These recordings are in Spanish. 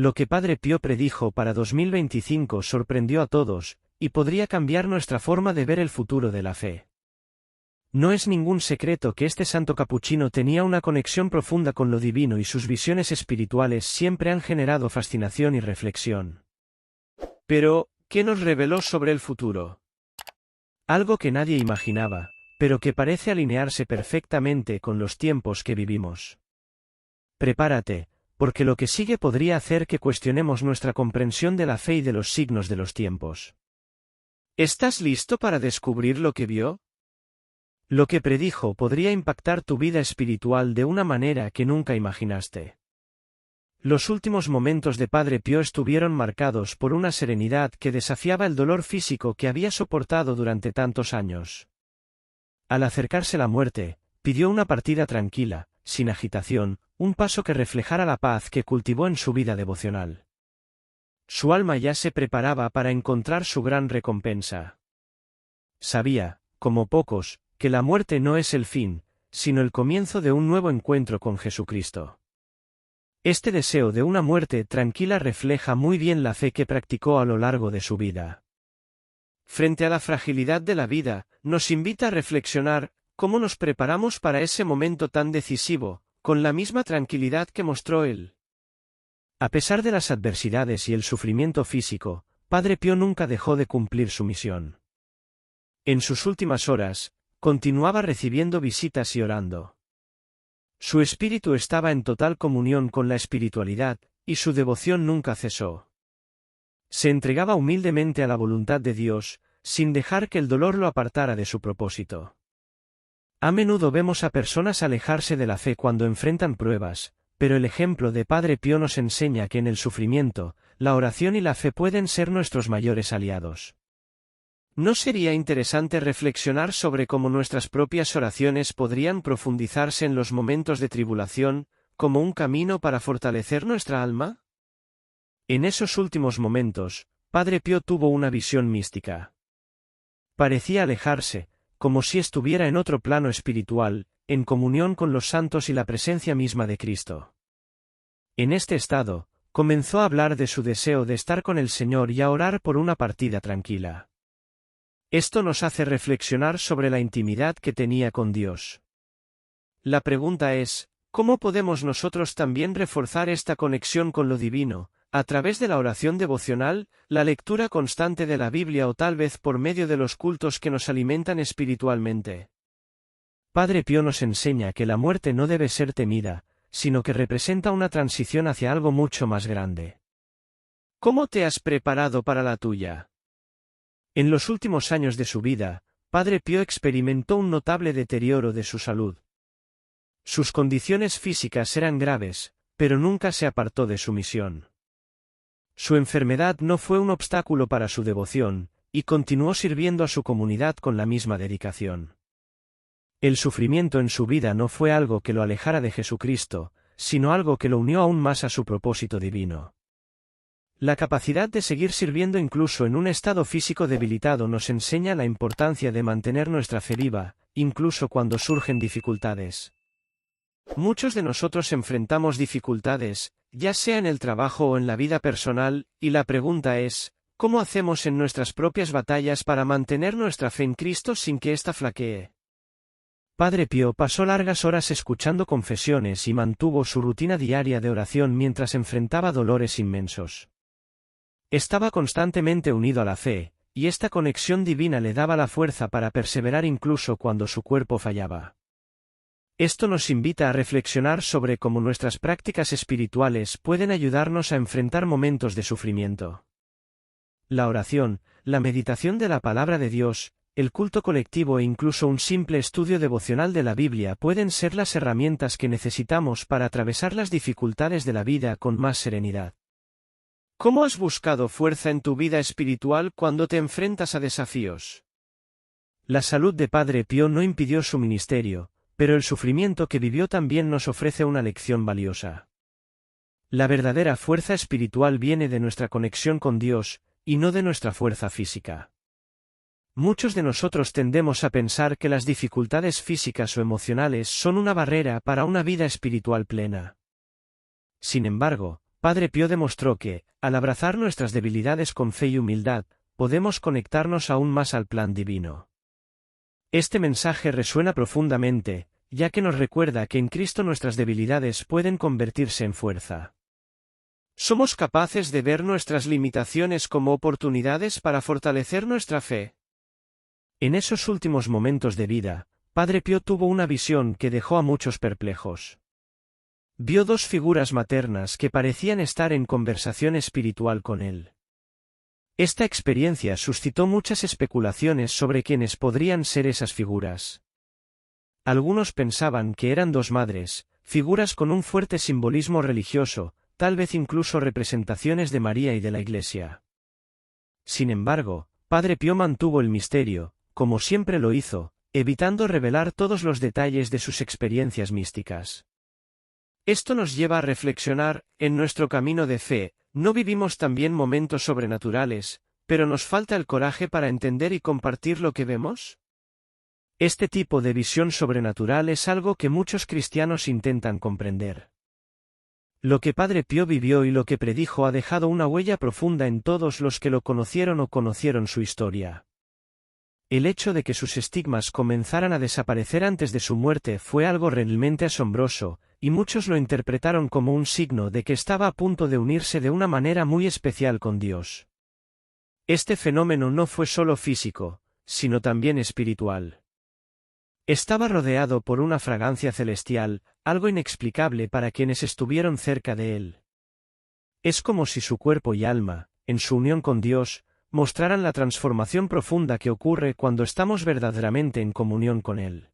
Lo que Padre Pío predijo para 2025 sorprendió a todos, y podría cambiar nuestra forma de ver el futuro de la fe. No es ningún secreto que este santo capuchino tenía una conexión profunda con lo divino y sus visiones espirituales siempre han generado fascinación y reflexión. Pero, ¿qué nos reveló sobre el futuro? Algo que nadie imaginaba, pero que parece alinearse perfectamente con los tiempos que vivimos. Prepárate, porque lo que sigue podría hacer que cuestionemos nuestra comprensión de la fe y de los signos de los tiempos. ¿Estás listo para descubrir lo que vio? Lo que predijo podría impactar tu vida espiritual de una manera que nunca imaginaste. Los últimos momentos de Padre Pío estuvieron marcados por una serenidad que desafiaba el dolor físico que había soportado durante tantos años. Al acercarse la muerte, pidió una partida tranquila, sin agitación, un paso que reflejara la paz que cultivó en su vida devocional. Su alma ya se preparaba para encontrar su gran recompensa. Sabía, como pocos, que la muerte no es el fin, sino el comienzo de un nuevo encuentro con Jesucristo. Este deseo de una muerte tranquila refleja muy bien la fe que practicó a lo largo de su vida. Frente a la fragilidad de la vida, nos invita a reflexionar cómo nos preparamos para ese momento tan decisivo, con la misma tranquilidad que mostró él. A pesar de las adversidades y el sufrimiento físico, Padre Pío nunca dejó de cumplir su misión. En sus últimas horas, continuaba recibiendo visitas y orando. Su espíritu estaba en total comunión con la espiritualidad, y su devoción nunca cesó. Se entregaba humildemente a la voluntad de Dios, sin dejar que el dolor lo apartara de su propósito. A menudo vemos a personas alejarse de la fe cuando enfrentan pruebas, pero el ejemplo de Padre Pío nos enseña que en el sufrimiento, la oración y la fe pueden ser nuestros mayores aliados. ¿No sería interesante reflexionar sobre cómo nuestras propias oraciones podrían profundizarse en los momentos de tribulación, como un camino para fortalecer nuestra alma? En esos últimos momentos, Padre Pío tuvo una visión mística. Parecía alejarse, como si estuviera en otro plano espiritual, en comunión con los santos y la presencia misma de Cristo. En este estado, comenzó a hablar de su deseo de estar con el Señor y a orar por una partida tranquila. Esto nos hace reflexionar sobre la intimidad que tenía con Dios. La pregunta es, ¿cómo podemos nosotros también reforzar esta conexión con lo divino, a través de la oración devocional, la lectura constante de la Biblia o tal vez por medio de los cultos que nos alimentan espiritualmente? Padre Pío nos enseña que la muerte no debe ser temida, sino que representa una transición hacia algo mucho más grande. ¿Cómo te has preparado para la tuya? En los últimos años de su vida, Padre Pío experimentó un notable deterioro de su salud. Sus condiciones físicas eran graves, pero nunca se apartó de su misión. Su enfermedad no fue un obstáculo para su devoción, y continuó sirviendo a su comunidad con la misma dedicación. El sufrimiento en su vida no fue algo que lo alejara de Jesucristo, sino algo que lo unió aún más a su propósito divino. La capacidad de seguir sirviendo incluso en un estado físico debilitado nos enseña la importancia de mantener nuestra fe viva, incluso cuando surgen dificultades. Muchos de nosotros enfrentamos dificultades, ya sea en el trabajo o en la vida personal, y la pregunta es, ¿cómo hacemos en nuestras propias batallas para mantener nuestra fe en Cristo sin que ésta flaquee? Padre Pío pasó largas horas escuchando confesiones y mantuvo su rutina diaria de oración mientras enfrentaba dolores inmensos. Estaba constantemente unido a la fe, y esta conexión divina le daba la fuerza para perseverar incluso cuando su cuerpo fallaba. Esto nos invita a reflexionar sobre cómo nuestras prácticas espirituales pueden ayudarnos a enfrentar momentos de sufrimiento. La oración, la meditación de la palabra de Dios, el culto colectivo e incluso un simple estudio devocional de la Biblia pueden ser las herramientas que necesitamos para atravesar las dificultades de la vida con más serenidad. ¿Cómo has buscado fuerza en tu vida espiritual cuando te enfrentas a desafíos? La salud de Padre Pío no impidió su ministerio, pero el sufrimiento que vivió también nos ofrece una lección valiosa. La verdadera fuerza espiritual viene de nuestra conexión con Dios, y no de nuestra fuerza física. Muchos de nosotros tendemos a pensar que las dificultades físicas o emocionales son una barrera para una vida espiritual plena. Sin embargo, Padre Pío demostró que, al abrazar nuestras debilidades con fe y humildad, podemos conectarnos aún más al plan divino. Este mensaje resuena profundamente, ya que nos recuerda que en Cristo nuestras debilidades pueden convertirse en fuerza. ¿Somos capaces de ver nuestras limitaciones como oportunidades para fortalecer nuestra fe? En esos últimos momentos de vida, Padre Pío tuvo una visión que dejó a muchos perplejos. Vio dos figuras maternas que parecían estar en conversación espiritual con él. Esta experiencia suscitó muchas especulaciones sobre quiénes podrían ser esas figuras. Algunos pensaban que eran dos madres, figuras con un fuerte simbolismo religioso, tal vez incluso representaciones de María y de la Iglesia. Sin embargo, Padre Pío mantuvo el misterio, como siempre lo hizo, evitando revelar todos los detalles de sus experiencias místicas. Esto nos lleva a reflexionar, en nuestro camino de fe, ¿no vivimos también momentos sobrenaturales, pero nos falta el coraje para entender y compartir lo que vemos? Este tipo de visión sobrenatural es algo que muchos cristianos intentan comprender. Lo que Padre Pío vivió y lo que predijo ha dejado una huella profunda en todos los que lo conocieron o conocieron su historia. El hecho de que sus estigmas comenzaran a desaparecer antes de su muerte fue algo realmente asombroso, y muchos lo interpretaron como un signo de que estaba a punto de unirse de una manera muy especial con Dios. Este fenómeno no fue solo físico, sino también espiritual. Estaba rodeado por una fragancia celestial, algo inexplicable para quienes estuvieron cerca de él. Es como si su cuerpo y alma, en su unión con Dios, mostraran la transformación profunda que ocurre cuando estamos verdaderamente en comunión con Él.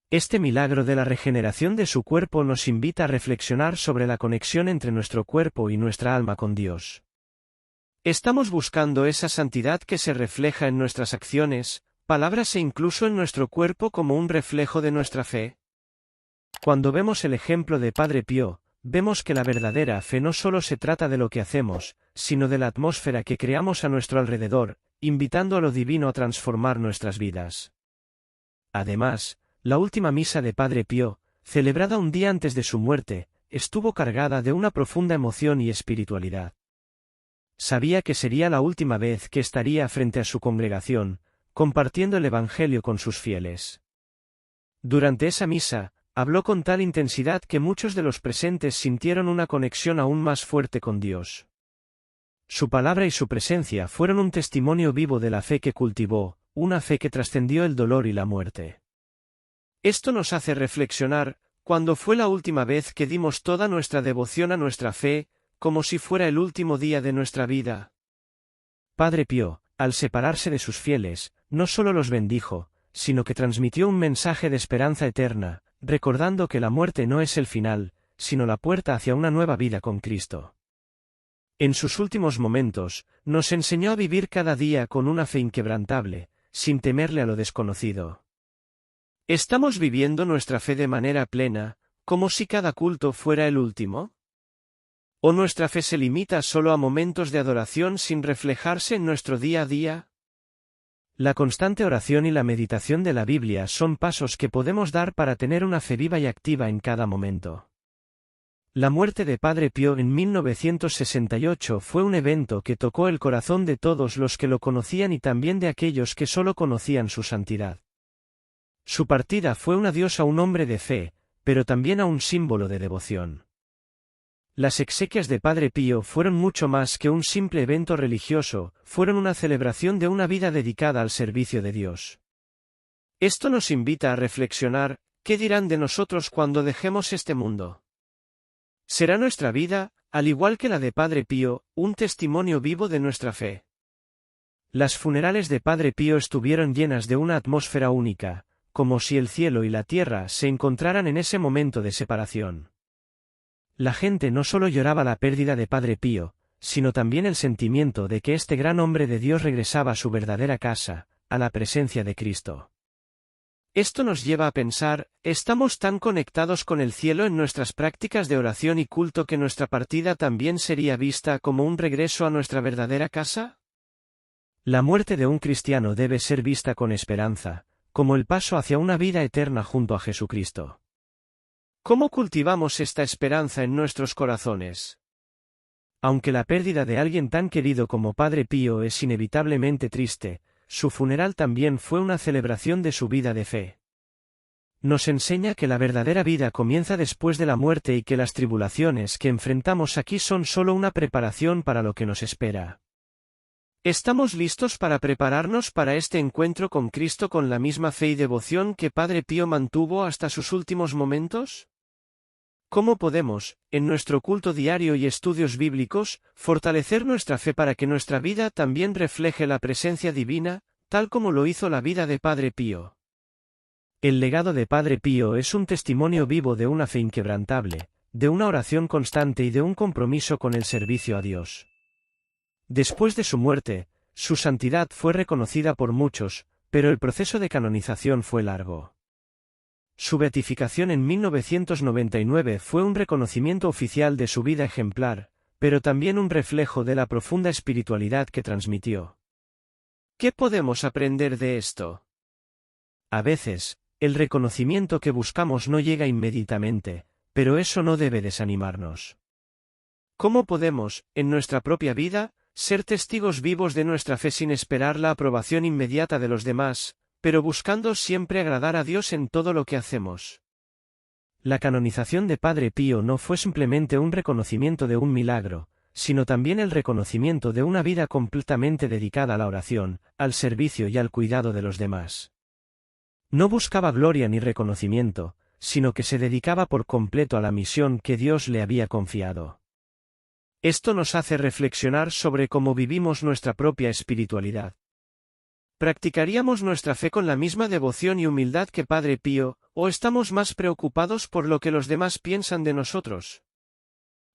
Este milagro de la regeneración de su cuerpo nos invita a reflexionar sobre la conexión entre nuestro cuerpo y nuestra alma con Dios. ¿Estamos buscando esa santidad que se refleja en nuestras acciones, palabras e incluso en nuestro cuerpo como un reflejo de nuestra fe? Cuando vemos el ejemplo de Padre Pío, vemos que la verdadera fe no solo se trata de lo que hacemos, sino de la atmósfera que creamos a nuestro alrededor, invitando a lo divino a transformar nuestras vidas. Además, la última misa de Padre Pío, celebrada un día antes de su muerte, estuvo cargada de una profunda emoción y espiritualidad. Sabía que sería la última vez que estaría frente a su congregación, compartiendo el Evangelio con sus fieles. Durante esa misa, habló con tal intensidad que muchos de los presentes sintieron una conexión aún más fuerte con Dios. Su palabra y su presencia fueron un testimonio vivo de la fe que cultivó, una fe que trascendió el dolor y la muerte. Esto nos hace reflexionar, ¿cuándo fue la última vez que dimos toda nuestra devoción a nuestra fe, como si fuera el último día de nuestra vida? Padre Pío, al separarse de sus fieles, no solo los bendijo, sino que transmitió un mensaje de esperanza eterna, recordando que la muerte no es el final, sino la puerta hacia una nueva vida con Cristo. En sus últimos momentos, nos enseñó a vivir cada día con una fe inquebrantable, sin temerle a lo desconocido. ¿Estamos viviendo nuestra fe de manera plena, como si cada culto fuera el último? ¿O nuestra fe se limita solo a momentos de adoración sin reflejarse en nuestro día a día? La constante oración y la meditación de la Biblia son pasos que podemos dar para tener una fe viva y activa en cada momento. La muerte de Padre Pío en 1968 fue un evento que tocó el corazón de todos los que lo conocían y también de aquellos que solo conocían su santidad. Su partida fue un adiós a un hombre de fe, pero también a un símbolo de devoción. Las exequias de Padre Pío fueron mucho más que un simple evento religioso, fueron una celebración de una vida dedicada al servicio de Dios. Esto nos invita a reflexionar, ¿qué dirán de nosotros cuando dejemos este mundo? ¿Será nuestra vida, al igual que la de Padre Pío, un testimonio vivo de nuestra fe? Las funerales de Padre Pío estuvieron llenas de una atmósfera única, como si el cielo y la tierra se encontraran en ese momento de separación. La gente no solo lloraba la pérdida de Padre Pío, sino también el sentimiento de que este gran hombre de Dios regresaba a su verdadera casa, a la presencia de Cristo. Esto nos lleva a pensar, ¿estamos tan conectados con el cielo en nuestras prácticas de oración y culto que nuestra partida también sería vista como un regreso a nuestra verdadera casa? La muerte de un cristiano debe ser vista con esperanza, como el paso hacia una vida eterna junto a Jesucristo. ¿Cómo cultivamos esta esperanza en nuestros corazones? Aunque la pérdida de alguien tan querido como Padre Pío es inevitablemente triste, su funeral también fue una celebración de su vida de fe. Nos enseña que la verdadera vida comienza después de la muerte y que las tribulaciones que enfrentamos aquí son solo una preparación para lo que nos espera. ¿Estamos listos para prepararnos para este encuentro con Cristo con la misma fe y devoción que Padre Pío mantuvo hasta sus últimos momentos? ¿Cómo podemos, en nuestro culto diario y estudios bíblicos, fortalecer nuestra fe para que nuestra vida también refleje la presencia divina, tal como lo hizo la vida de Padre Pío? El legado de Padre Pío es un testimonio vivo de una fe inquebrantable, de una oración constante y de un compromiso con el servicio a Dios. Después de su muerte, su santidad fue reconocida por muchos, pero el proceso de canonización fue largo. Su beatificación en 1999 fue un reconocimiento oficial de su vida ejemplar, pero también un reflejo de la profunda espiritualidad que transmitió. ¿Qué podemos aprender de esto? A veces, el reconocimiento que buscamos no llega inmediatamente, pero eso no debe desanimarnos. ¿Cómo podemos, en nuestra propia vida, ser testigos vivos de nuestra fe sin esperar la aprobación inmediata de los demás, pero buscando siempre agradar a Dios en todo lo que hacemos? La canonización de Padre Pío no fue simplemente un reconocimiento de un milagro, sino también el reconocimiento de una vida completamente dedicada a la oración, al servicio y al cuidado de los demás. No buscaba gloria ni reconocimiento, sino que se dedicaba por completo a la misión que Dios le había confiado. Esto nos hace reflexionar sobre cómo vivimos nuestra propia espiritualidad. ¿Practicaríamos nuestra fe con la misma devoción y humildad que Padre Pío, o estamos más preocupados por lo que los demás piensan de nosotros?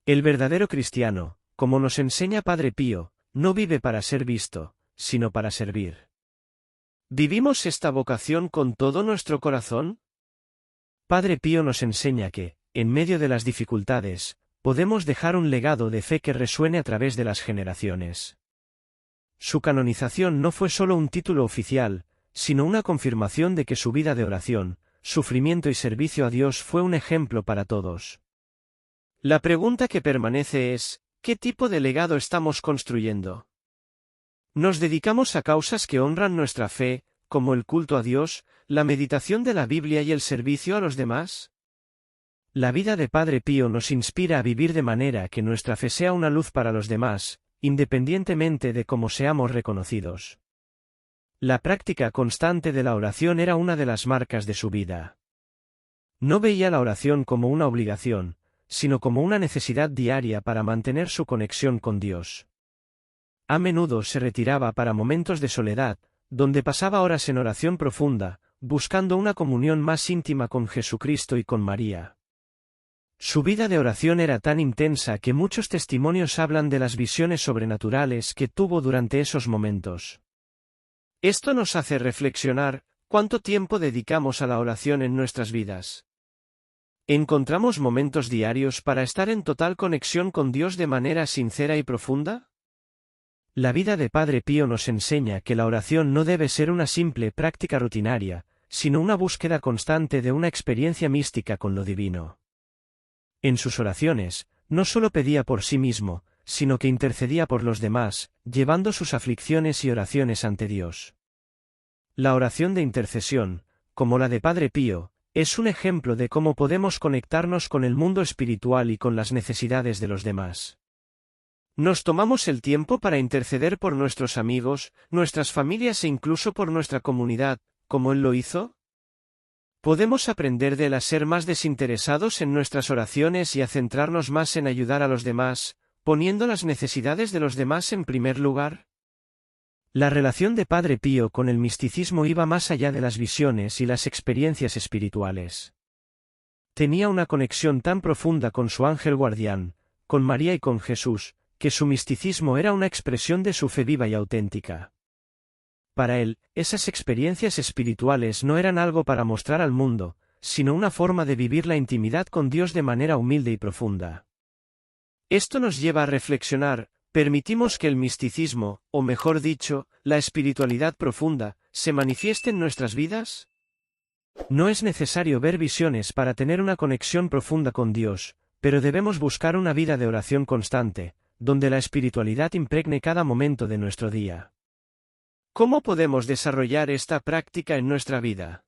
El verdadero cristiano, como nos enseña Padre Pío, no vive para ser visto, sino para servir. ¿Vivimos esta vocación con todo nuestro corazón? Padre Pío nos enseña que, en medio de las dificultades, podemos dejar un legado de fe que resuene a través de las generaciones. Su canonización no fue solo un título oficial, sino una confirmación de que su vida de oración, sufrimiento y servicio a Dios fue un ejemplo para todos. La pregunta que permanece es, ¿qué tipo de legado estamos construyendo? ¿Nos dedicamos a causas que honran nuestra fe, como el culto a Dios, la meditación de la Biblia y el servicio a los demás? La vida de Padre Pío nos inspira a vivir de manera que nuestra fe sea una luz para los demás, independientemente de cómo seamos reconocidos. La práctica constante de la oración era una de las marcas de su vida. No veía la oración como una obligación, sino como una necesidad diaria para mantener su conexión con Dios. A menudo se retiraba para momentos de soledad, donde pasaba horas en oración profunda, buscando una comunión más íntima con Jesucristo y con María. Su vida de oración era tan intensa que muchos testimonios hablan de las visiones sobrenaturales que tuvo durante esos momentos. Esto nos hace reflexionar, ¿cuánto tiempo dedicamos a la oración en nuestras vidas? ¿Encontramos momentos diarios para estar en total conexión con Dios de manera sincera y profunda? La vida de Padre Pío nos enseña que la oración no debe ser una simple práctica rutinaria, sino una búsqueda constante de una experiencia mística con lo divino. En sus oraciones, no solo pedía por sí mismo, sino que intercedía por los demás, llevando sus aflicciones y oraciones ante Dios. La oración de intercesión, como la de Padre Pío, es un ejemplo de cómo podemos conectarnos con el mundo espiritual y con las necesidades de los demás. ¿Nos tomamos el tiempo para interceder por nuestros amigos, nuestras familias e incluso por nuestra comunidad, como él lo hizo? ¿Podemos aprender de él a ser más desinteresados en nuestras oraciones y a centrarnos más en ayudar a los demás, poniendo las necesidades de los demás en primer lugar? La relación de Padre Pío con el misticismo iba más allá de las visiones y las experiencias espirituales. Tenía una conexión tan profunda con su ángel guardián, con María y con Jesús, que su misticismo era una expresión de su fe viva y auténtica. Para él, esas experiencias espirituales no eran algo para mostrar al mundo, sino una forma de vivir la intimidad con Dios de manera humilde y profunda. Esto nos lleva a reflexionar, ¿permitimos que el misticismo, o mejor dicho, la espiritualidad profunda, se manifieste en nuestras vidas? No es necesario ver visiones para tener una conexión profunda con Dios, pero debemos buscar una vida de oración constante, donde la espiritualidad impregne cada momento de nuestro día. ¿Cómo podemos desarrollar esta práctica en nuestra vida?